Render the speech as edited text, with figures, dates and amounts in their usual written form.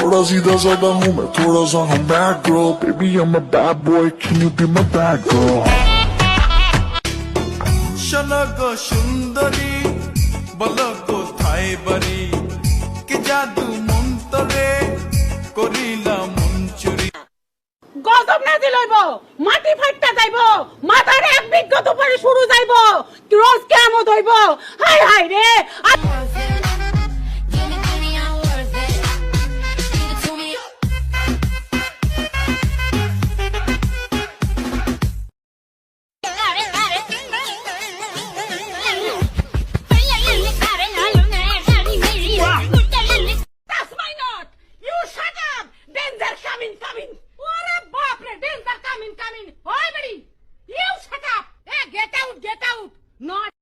थोड़ा सीधा साधा हूँ मैं, थोड़ा सा हम bad girl. Baby I'm a bad boy, can you be my bad girl? শোনো সুন্দরী বলো কোথায় বাড়ি, কি জাদু মন্তরে করিলা মন চুরি। গজব না দিলইব, মাটি ফাটটা যাইব, মাথার এক বিঘত উপরে শুরু যাইব, রোজ কেমন হইব। হাই হাই রে। Coming. Ore baap re, danger coming. Oi buddy, you shut up. Hey, get out. Not